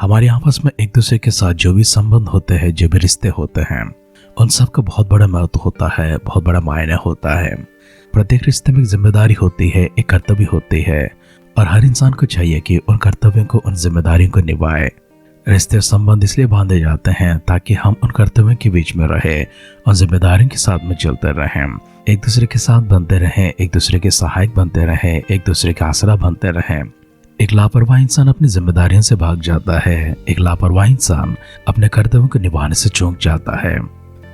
हमारे आपस में एक दूसरे के साथ जो भी संबंध होते हैं, जो भी रिश्ते होते हैं, उन सब का बहुत बड़ा महत्व होता है, बहुत बड़ा मायने होता है। प्रत्येक रिश्ते में एक जिम्मेदारी होती है, एक कर्तव्य होती है और हर इंसान को चाहिए कि उन कर्तव्यों को, उन जिम्मेदारियों को निभाए। रिश्ते और संबंध इसलिए बांधे जाते हैं ताकि हम उन कर्तव्यों के बीच में रहे और जिम्मेदारियों के साथ में चलते रहें, एक दूसरे के साथ बनते रहें, एक दूसरे के सहायक बनते रहें, एक दूसरे का आसरा बनते रहें। एक लापरवाह इंसान अपनी जिम्मेदारियों से भाग जाता है, एक लापरवाह इंसान अपने कर्तव्यों को निभाने से चूक जाता है।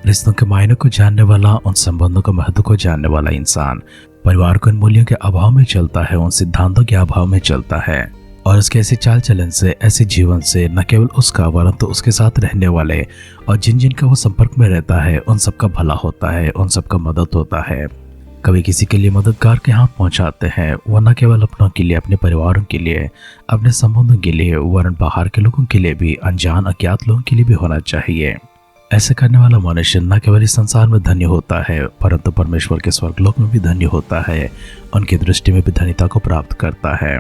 रिश्तों के मायने को जानने वाला, उन संबंधों के महत्व को जानने वाला इंसान परिवार को इन मूल्यों के अभाव में चलता है, उन सिद्धांतों के अभाव में चलता है और उसके ऐसे चाल चलन से, ऐसे जीवन से न केवल उसका परंतु उसके साथ रहने वाले और जिन जिन का वो संपर्क में रहता है उन सबका भला होता है, उन सबका मदद होता है। कभी किसी के लिए मददगार के हाथ पहुंचाते हैं, वह न केवल अपनों के लिए, अपने परिवारों के लिए, अपने संबंधों के लिए, वरन बाहर के लोगों के लिए भी, अनजान अज्ञात लोगों के लिए भी होना चाहिए। ऐसे करने वाला मनुष्य न केवल इस संसार में धन्य होता है परंतु परमेश्वर के स्वर्गलोक में भी धन्य होता है, उनकी दृष्टि में भी धन्यता को प्राप्त करता है।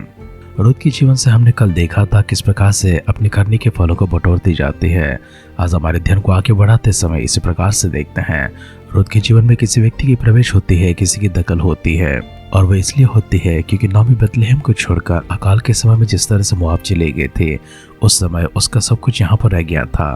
रूथ के जीवन से हमने कल देखा था किस प्रकार से अपनी करनी के फलों को बटोरती जाती है। आज हमारे अध्ययन को आगे बढ़ाते समय इसी प्रकार से देखते हैं। रूथ के जीवन में किसी व्यक्ति की प्रवेश होती है, किसी की दखल होती है और वह इसलिए होती है क्योंकि नौमी बेतलेहम को छोड़कर अकाल के समय में जिस तरह से मोआब चले गए थे, उस समय उसका सब कुछ यहाँ पर रह गया था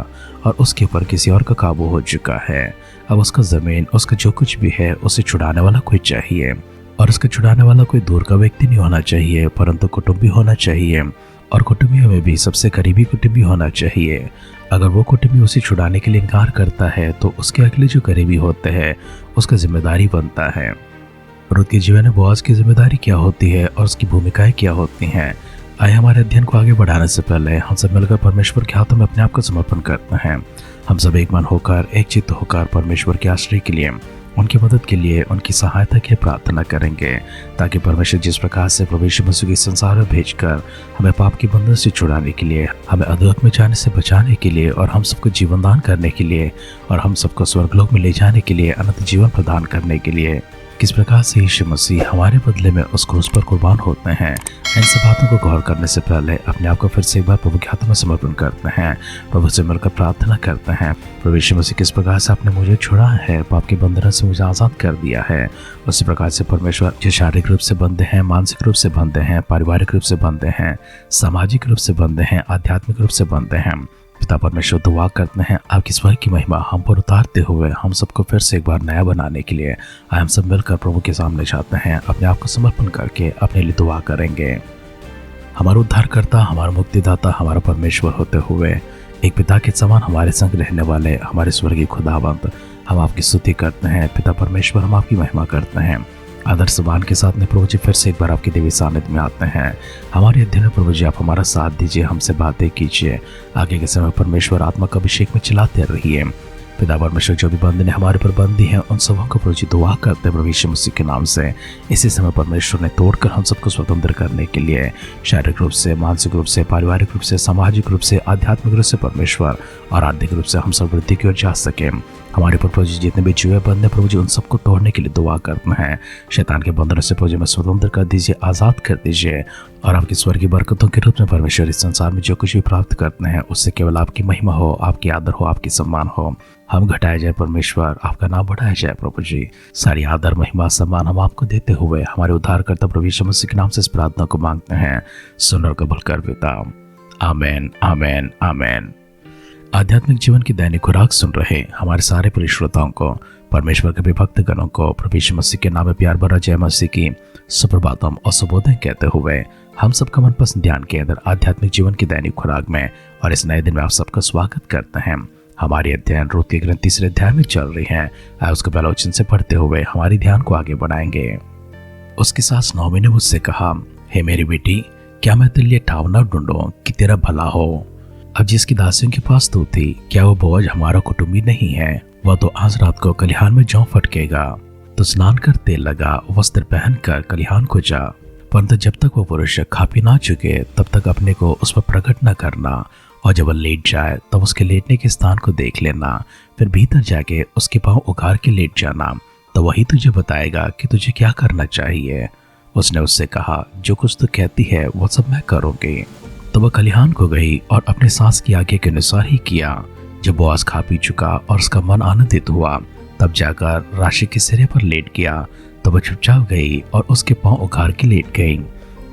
और उसके ऊपर किसी और का काबू हो चुका है। अब उसका जमीन, उसका जो कुछ भी है, उसे छुड़ाने वाला कोई चाहिए और उसको छुड़ाने वाला कोई दूर का व्यक्ति नहीं होना चाहिए परंतु कुटुंबी होना चाहिए और कुटुंबियों में भी सबसे करीबी कुटुंबी होना चाहिए। अगर वो कुटुंबी उसे छुड़ाने के लिए इनकार करता है तो उसके अगले जो करीबी होते हैं उसका जिम्मेदारी बनता है। रूथ के जीवन में बोआज की जिम्मेदारी क्या होती है और उसकी भूमिकाएं क्या होती हैं। आइए हमारे अध्ययन को आगे बढ़ाने से पहले हम सब मिलकर परमेश्वर के हाथों में अपने आप को समर्पण करते हैं। हम सब एक मन होकर, एक चित्त होकर परमेश्वर के आश्रय के लिए, उनकी मदद के लिए, उनकी सहायता के लिए प्रार्थना करेंगे ताकि परमेश्वर जिस प्रकार से प्रभु यीशु मसीह के संसार में भेजकर हमें पाप के बंधन से छुड़ाने के लिए, हमें अधोगति में जाने से बचाने के लिए और हम सबको जीवन दान करने के लिए और हम सबको स्वर्गलोक में ले जाने के लिए, अनंत जीवन प्रदान करने के लिए किस प्रकार से यीशु मसीह हमारे बदले में उस क्रूस पर कुर्बान होते हैं, इन सब बातों को गौर करने से पहले अपने आप को फिर से एक बार प्रभु के हाथों में समर्पण करते हैं। प्रभु से मिलकर प्रार्थना करते हैं, प्रभु यीशु मसीह किस प्रकार से आपने मुझे छुड़ा है, पाप के बंधन से मुझे आज़ाद कर दिया है, उसी प्रकार से परमेश्वर जो शारीरिक रूप से बंधे हैं, मानसिक रूप से बंधे हैं, पारिवारिक रूप से बंधे हैं, सामाजिक रूप से बंधे हैं, आध्यात्मिक रूप से बंधे हैं, पिता परमेश्वर दुआ करते हैं आपकी स्वर्ग की महिमा हम पर उतारते हुए हम सबको फिर से एक बार नया बनाने के लिए हम सब मिलकर प्रभु के सामने जाते हैं, अपने आप को समर्पण करके अपने लिए दुआ करेंगे। हमारा उद्धारकर्ता, हमारा मुक्तिदाता, हमारा परमेश्वर होते हुए एक पिता के समान हमारे संग रहने वाले हमारे स्वर्गीय खुदावंत, हम आपकी स्तुति करते हैं। पिता परमेश्वर, हम आपकी महिमा करते हैं। आदर सम्मान के साथ में प्रभु जी फिर से एक बार आपके दिव्य सानिध्य में आते हैं। हमारे अध्ययन में प्रभु जी आप हमारा साथ दीजिए, हमसे बातें कीजिए। आगे के समय परमेश्वर आत्मा का अभिषेक में चलाते रहिए। पिता परमेश्वर जो भी बंधन हमारे पर बंदी हैं उन सबों को प्रभु जी दुआ करते हैं प्रभु यीशु मसीह के नाम से। इसी समय परमेश्वर ने तोड़कर हम सबको स्वतंत्र करने के लिए शारीरिक रूप से, मानसिक रूप से, पारिवारिक रूप से, सामाजिक रूप से, आध्यात्मिक रूप से परमेश्वर और आर्थिक रूप से हम सब वृद्धि की ओर जा सके। हमारे पर प्रभु जी जितने भी जुए बंद हैं प्रभु जी उन सबको तोड़ने के लिए दुआ करते हैं। शैतान के बंधनों से प्रभु जी में स्वतंत्र कर दीजिए, आज़ाद कर दीजिए और आपकी स्वर्गीय बरकतों के रूप में परमेश्वर इस संसार में जो कुछ भी प्राप्त करते हैं उससे केवल आपकी महिमा हो, आपकी आदर हो, आपकी सम्मान हो। हम घटाए जाए परमेश्वर, आपका नाम बढ़ाया जाए प्रभु जी। सारी आदर, महिमा, सम्मान हम आपको देते हुए हमारे उद्धारकर्ता प्रभु यीशु मसीह के नाम से इस प्रार्थना को मांगते हैं। सुन और कबूल कर पिता। आमेन, आमेन, आमेन। आध्यात्मिक जीवन की दैनिक खुराक सुन रहे हमारे सारे प्रिय श्रोताओं को, परमेश्वर के भक्त गणों को प्रभु यीशु मसीह के नाम में प्यार भरा जय मसीह की सुप्रभातम और सुबोधन कहते हुए हम सबका मनपसंद ध्यान के अंदर आध्यात्मिक जीवन की दैनिक खुराक में और इस नए दिन में आप सबका स्वागत करते हैं। हमारी अध्ययन रूथ के ग्रंथ तीसरे अध्याय में चल रही है। आइए उसके पहले वचन से पढ़ते हुए हमारी ध्यान को आगे बढ़ाएंगे। उसकी सास नौमी ने मुझसे कहा, हे मेरी बेटी, क्या मैं तेरे लिए ठाव न ढूंढूं कि तेरा भला हो। अब जिसकी दासियों के पास तू थी, क्या वो बोझ हमारा कुटुंबी नहीं है? वह तो आज रात को कलिहान में जौ फटकेगा। तो स्नान कर तेल लगा, वस्त्र पहन कर कलिहान को जा, परंतु जब तक वो पुरुष खा पी ना चुके तब तक अपने को उस पर प्रकट न करना, और जब वह लेट जाए तब उसके लेटने के स्थान को देख लेना, फिर भीतर जाके उसके पांव उघाड़ के लेट जाना, तो वही तुझे बताएगा कि तुझे क्या करना चाहिए। उसने उससे कहा, जो कुछ तू कहती है वो सब मैं करूंगी। तो वह खलिहान को गई और अपने सास की आज्ञा के अनुसार ही किया। जब बोआज खा पी चुका और उसका मन आनंदित हुआ, तब जाकर राशि के सिरे पर लेट गया। तो वह चुपचाप गई और उसके पांव उखाड़ के लेट गई।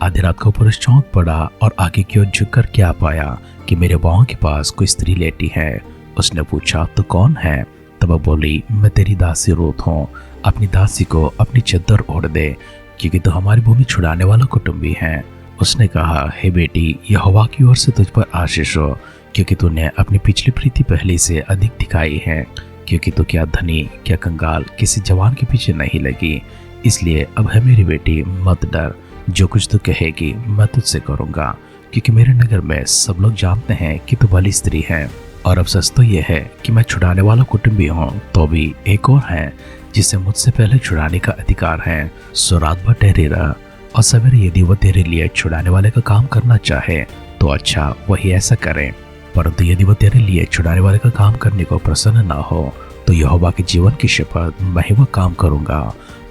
आधी रात को पुरुष चौंक पड़ा और आगे की ओर झुककर क्या पाया कि मेरे पांव के पास कोई स्त्री लेटी है। उसने पूछा, तो कौन है? तब वह बोली, मैं तेरी दासी रूत हूँ। अपनी दासी को अपनी चद्दर ओढ़ दे, क्योंकि तो हमारी भूमि छुड़ाने वाला कुटुंबी है। उसने कहा, हे बेटी, यहोवा की ओर से तुझ पर आशीष हो, क्योंकि तूने अपनी पिछली प्रीति पहले से अधिक दिखाई है। क्योंकि तू क्या धनी क्या कंगाल किसी जवान के पीछे नहीं लगी। इसलिए अब है मेरी बेटी, मत डर। जो कुछ तू कहेगी मैं तुझसे करूँगा, क्योंकि मेरे नगर में सब लोग जानते हैं कि तू भली स्त्री है। और अब सच तो यह है कि मैं छुड़ाने वाला कुटुंबी हूँ, तो भी एक और है जिसे मुझसे पहले छुड़ाने का अधिकार है। सो रात भर ठहरे रह, और सवेरे यदि वह तेरे लिए छुड़ाने वाले का काम करना चाहे तो अच्छा, वही ऐसा करे। परंतु यदि वह तेरे लिए छुड़ाने वाले का काम करने को प्रसन्न ना हो, तो यहोवा के जीवन की शपथ, मैं ही वह काम करूंगा।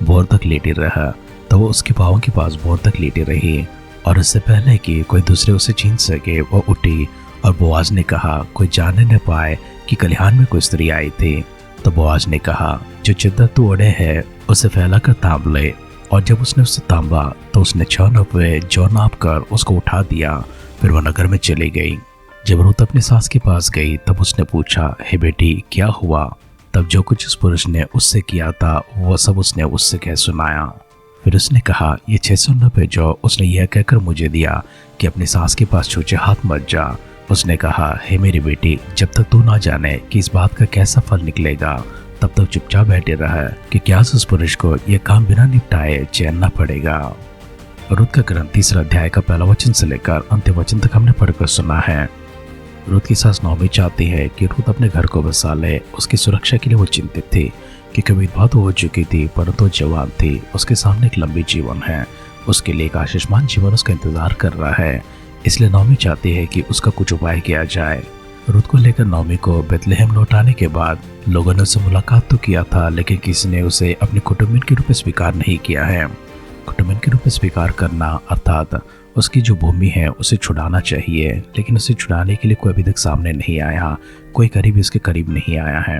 भोर तक लेटी रह। तो वो उसके पाँव के पास भोर तक लेटी रही, और इससे पहले कि कोई दूसरे उसे छीन सके, वह उठी। और बोआज ने कहा, कोई जानने न पाए कि खलिहान में कोई स्त्री आई थी। तो बोआज ने कहा, जो चद्दर तू ओढ़े है उसे फैला कर तांब ले। और जब उसने उसे तांबा तो उसने 6 नफे जौ नाप कर उसको उठा दिया। फिर वह नगर में चली गई। जब रूत अपनी सास के पास गई, तब उसने पूछा, हे बेटी, क्या हुआ? तब जो कुछ उस पुरुष ने उससे किया था वह सब उसने उससे कह सुनाया। फिर उसने कहा, ये 600 नफे जौ उसने यह कहकर मुझे दिया कि अपनी सास के पास छूछे हाथ मत जा। उसने कहा, हे मेरी बेटी, जब तक तू ना जाने कि इस बात का कैसा फल निकलेगा, तब तक चुपचाप बैठे रहा, कि क्या उस पुरुष को यह काम बिना निपटाए चैन न पड़ेगा। रूत का ग्रंथ 3 अध्याय का पहला वचन से लेकर अंतिम वचन तक हमने पढ़कर सुना है। रूत की सास नॉमी चाहती है कि रूत अपने घर को बसा ले। उसकी सुरक्षा के लिए वो चिंतित थी, क्योंकि विधवा तो हो चुकी थी, परंतु जवान थी। उसके सामने एक लंबी जीवन है, उसके लिए एक आशीषमान जीवन उसका इंतजार कर रहा है। इसलिए नॉमी चाहती है कि उसका कुछ उपाय किया जाए। रूत को लेकर नॉमी को बेथलेहम लौटाने के बाद लोगों ने उससे मुलाकात तो किया था, लेकिन किसी ने उसे अपनी कुटुंबिन के रूप में स्वीकार नहीं किया है। कुटुंबिन के रूप में स्वीकार करना अर्थात उसकी जो भूमि है उसे छुड़ाना चाहिए, लेकिन उसे छुड़ाने के लिए कोई अभी तक सामने नहीं आया, कोई करीब इसके करीब नहीं आया है।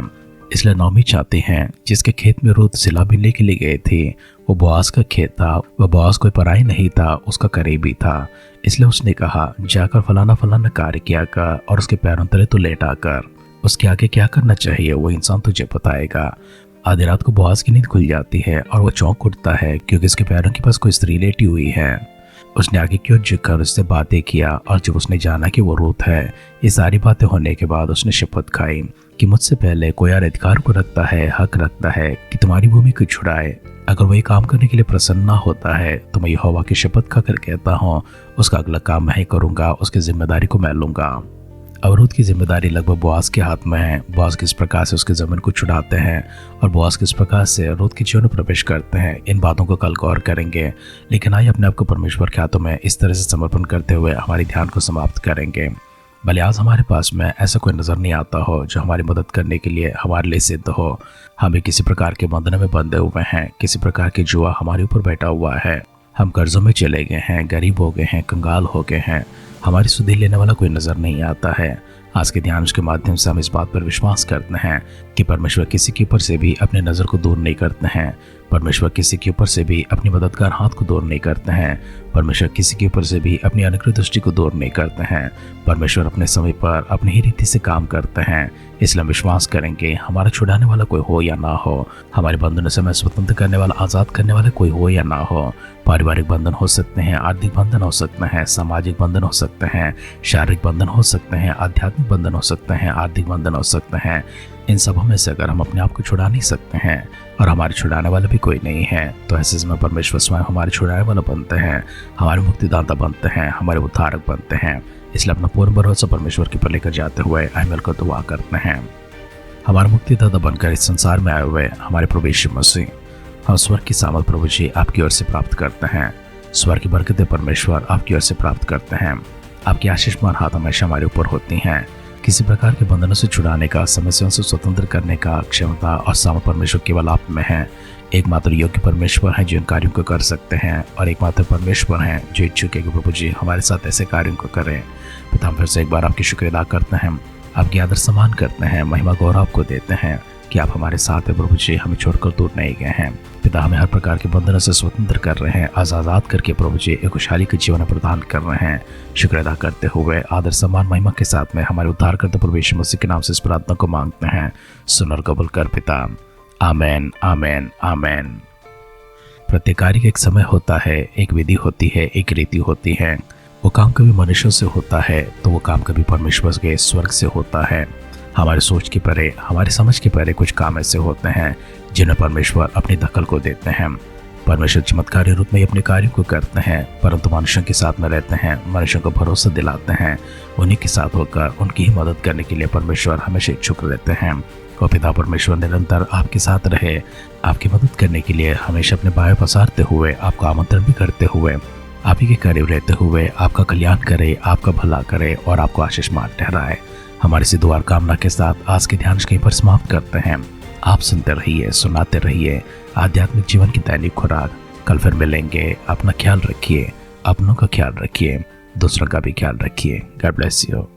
इसलिए नॉमी चाहते हैं, जिसके खेत में रूत सिला बिनने के लिए गए थे वो बोआज का खेत था। वह बोआज कोई पराई नहीं था, उसका करीबी था। इसलिए उसने कहा, जाकर फलाना फलाना कार्य किया कर और उसके पैरों तले तो लेटा कर। उसके आगे क्या करना चाहिए वो इंसान तुझे बताएगा। आधी रात को बोआज की नींद खुल जाती है और वह चौंक उठता है, क्योंकि उसके पैरों के पास कोई स्त्री लेटी हुई है। उसने आगे की ओर झुककर उससे बातें किया, और जब उसने जाना कि वो रूत है, ये सारी बातें होने के बाद उसने शपथ खाई कि मुझसे पहले कोई और अधिकार को रखता है, हक रखता है कि तुम्हारी भूमि को छुड़ाए। अगर वही काम करने के लिए प्रसन्न ना होता है तो मैं यहोवा की शपथ खाकर कहता हूँ, उसका अगला काम मैं ही करूँगा, उसकी जिम्मेदारी को मैं लूँगा। अब रूत की जिम्मेदारी लगभग बोआज के हाथ में है। बोआज किस प्रकार से उसके जमीन को छुड़ाते हैं और बोआज किस प्रकार से रूत के जीवन में प्रवेश करते हैं, इन बातों को कल गौर करेंगे। लेकिन आइए अपने आप को परमेश्वर के हाथों में इस तरह से समर्पण करते हुए हमारे ध्यान को समाप्त करेंगे। भले आज हमारे पास में ऐसा कोई नजर नहीं आता हो जो हमारी मदद करने के लिए हमारे लिए सिद्ध हो। हमें किसी प्रकार के बंधन में बंधे हुए हैं, किसी प्रकार के जुआ हमारे ऊपर बैठा हुआ है, हम कर्जों में चले गए हैं, गरीब हो गए हैं, कंगाल हो गए हैं, हमारी सुधि लेने वाला कोई नजर नहीं आता है। आज के ध्यान के माध्यम से हम इस बात पर विश्वास करते हैं कि परमेश्वर किसी के ऊपर से भी अपने नज़र को दूर नहीं करते हैं। परमेश्वर किसी के ऊपर से भी अपनी मददगार हाथ को दूर नहीं करते हैं। परमेश्वर किसी के ऊपर से भी अपनी अनुग्रह दृष्टि को दूर नहीं करते हैं। परमेश्वर अपने समय पर अपनी ही रीति से काम करते हैं। इसलिए हम विश्वास करेंगे, हमारा छुड़ाने वाला कोई हो या ना हो, हमारे बंधनों से हमें स्वतंत्र करने वाला, आज़ाद करने वाला कोई हो या ना हो, पारिवारिक बंधन हो सकते हैं, आर्थिक बंधन हो सकते हैं, सामाजिक बंधन हो सकते हैं, शारीरिक बंधन हो सकते हैं, आध्यात्मिक बंधन हो सकते हैं, आर्थिक बंधन हो सकते हैं। इन सबों में से अगर हम अपने आप को छुड़ा नहीं सकते हैं और हमारे छुड़ाने वाला भी कोई नहीं है, तो ऐसे समय परमेश्वर स्वयं हमारे छुड़ाने वाला बनते हैं, हमारे मुक्तिदाता बनते हैं, हमारे उद्धारक बनते हैं। इसलिए अपना पूर्ण भरोसा परमेश्वर के ऊपर लेकर जाते हुए आइमल को दुआ करते हैं। हमारे मुक्तिदाता बनकर इस संसार में आए हुए हमारे प्रभु यीशु मसीह, हम स्वर्ग की सामर्थ प्रभु जी आपकी ओर से प्राप्त करते हैं। स्वर्ग की बरकतें परमेश्वर आपकी ओर से प्राप्त करते हैं। आपकी आशीषमान हाथ हमेशा हमारे ऊपर होती हैं। किसी प्रकार के बंधनों से छुड़ाने का, समस्याओं से स्वतंत्र करने का क्षमता और सामर्थ परमेश्वर केवल आप में है। एकमात्र योग्य परमेश्वर हैं जो इन कार्यों को कर सकते हैं, और एकमात्र परमेश्वर हैं जो इच्छुक है कि प्रभु जी हमारे साथ ऐसे कार्यों को करें। पिता हम फिर से एक बार आपकी शुक्र अदा करते हैं, आपकी आदर सम्मान करते हैं, महिमा गौरव आपको देते हैं कि आप हमारे साथ हैं प्रभु जी, हमें छोड़कर दूर नहीं गए हैं। पिता हमें हर प्रकार के बंधनों से स्वतंत्र कर रहे हैं, आज़ाद करके प्रभु जी एक खुशहाली के जीवन प्रदान कर रहे हैं। शुक्र अदा करते हुए आदर सम्मान महिमा के साथ में हमारे उद्धार करते प्रभु यीशु मसीह के नाम से इस प्रार्थना को मांगते हैं, सुन और कबूल कर पिता। आमेन, आमेन, आमेन। प्रत्येक कार्य का एक समय होता है, एक विधि होती है, एक रीति होती है। वो काम कभी मनुष्यों से होता है तो वो काम कभी परमेश्वर के स्वर्ग से होता है। हमारे सोच के परे, हमारी समझ के परे कुछ काम ऐसे होते हैं जिन्हें परमेश्वर अपनी दखल को देते हैं। परमेश्वर चमत्कारी रूप में अपने कार्यों को करते हैं, परंतु मनुष्यों के साथ में रहते हैं, मनुष्यों को भरोसा दिलाते हैं। उन्हीं के साथ होकर उनकी ही मदद करने के लिए परमेश्वर हमेशा इच्छुक रहते हैं। और पिता परमेश्वर निरंतर आपके साथ रहे, आपकी मदद करने के लिए हमेशा अपने बाएं पसारते हुए, आपको आमंत्रण भी करते हुए, आप ही के करीब रहते हुए आपका कल्याण करे, आपका भला करे और आपको आशीषमान ठहराए। हमारी सी दुआ कामना के साथ आज के ध्यान कहीं पर समाप्त करते हैं। आप सुनते रहिए, सुनाते रहिए आध्यात्मिक जीवन की दैनिक खुराक। कल फिर मिलेंगे। अपना ख्याल रखिए, अपनों का ख्याल रखिए, दूसरों का भी ख्याल रखिए। God bless you.